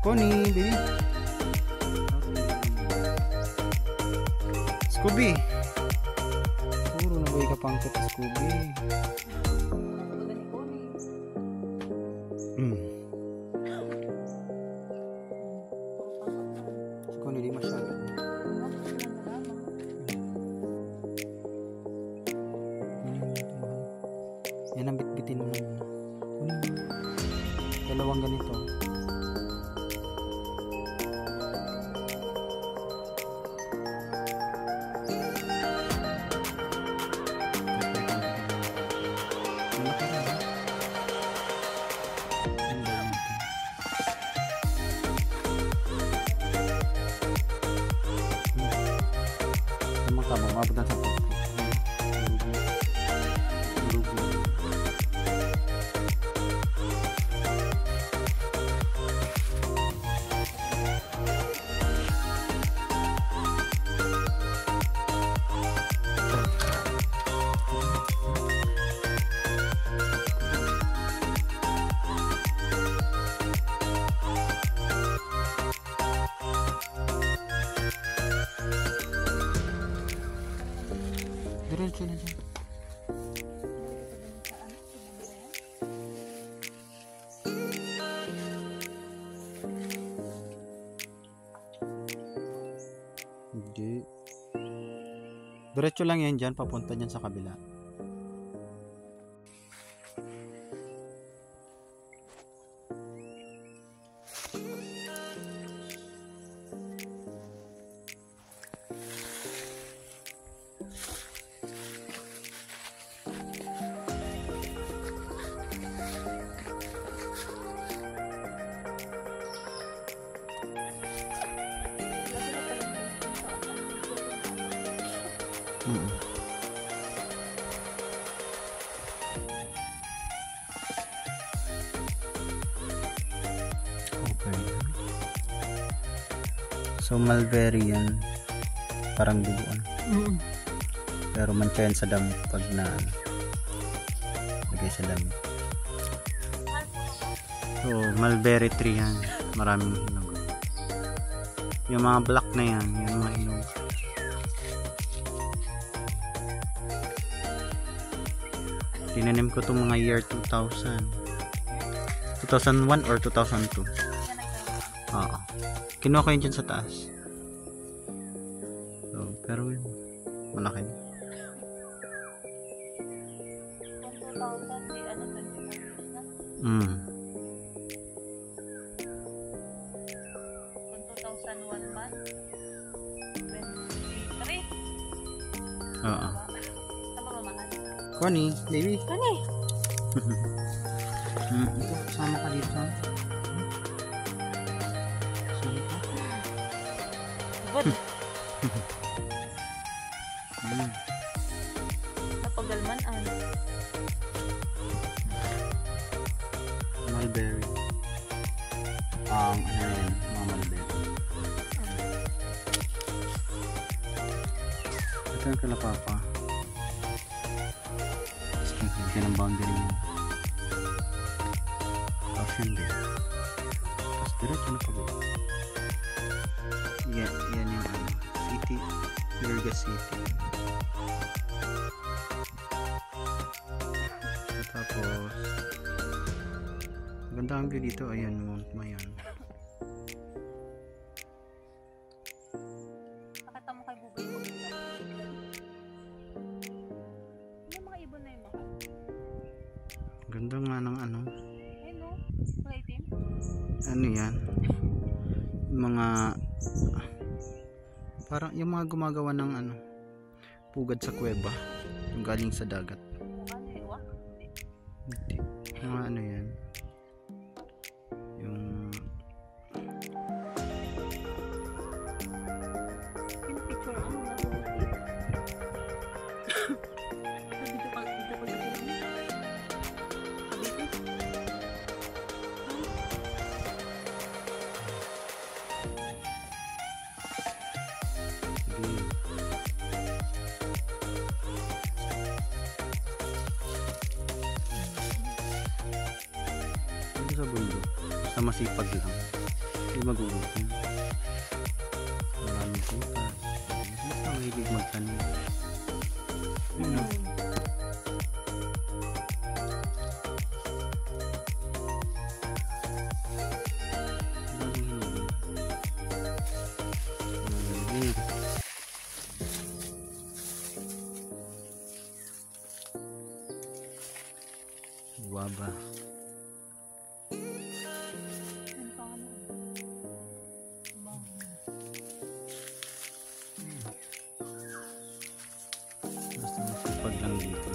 Connie, baby. Scooby. Puro na boy kapangkot sa Scooby. Si Connie di masyado. Yan ang bitbitin mo naman. Dalawang ganito. Mabutan sa po. Diretso na dyan. Hindi. Diretso lang yan dyan, papunta dyan sa kabila. Okay. So mulberry yan, parang duguan. Pero mancha yan sa damo pag na lagay sa damo. So mulberry tree yan, maraming hinog. Yung mga black na yan, yung mga hinog. Tinanim ko itong mga year 2000 2001 or 2002. Oo. Kinuha ko yun dyan sa taas. So, pero yun, malaki. Mm. 2001 man? 23? Oo. Ano Connie, baby. Connie! Ito, sama ka dito. Sige ka. Good. Napagalman Mulberry. Ano yan, mga mulberry. Ito yung kala papa. Yan ang boundary niya. Tapos yan din. Tapos diretso na pag yan yung city, Virga City. Tapos maganda ang view dito. Ayan, Mount Mayon. Nakita mo kay Buboy mo. Yung mga ibon na yung mga. Ganda nga ng ano. Ayun o, mga itim. Ano yan? Yung mga parang yung mga gumagawa ng ano, pugad sa kuweba. Yung galing sa dagat. Ano yung iwak? Hindi. Mga ano yan. Yung Picture ano na ito? Dito pa sa bundok. Basta masipag lang. Hindi magugutom. Maraming putas. Basta mahilig magtanim. Yun, no? Guava. Ano pa ano? Bango. Basta masipag lang dito.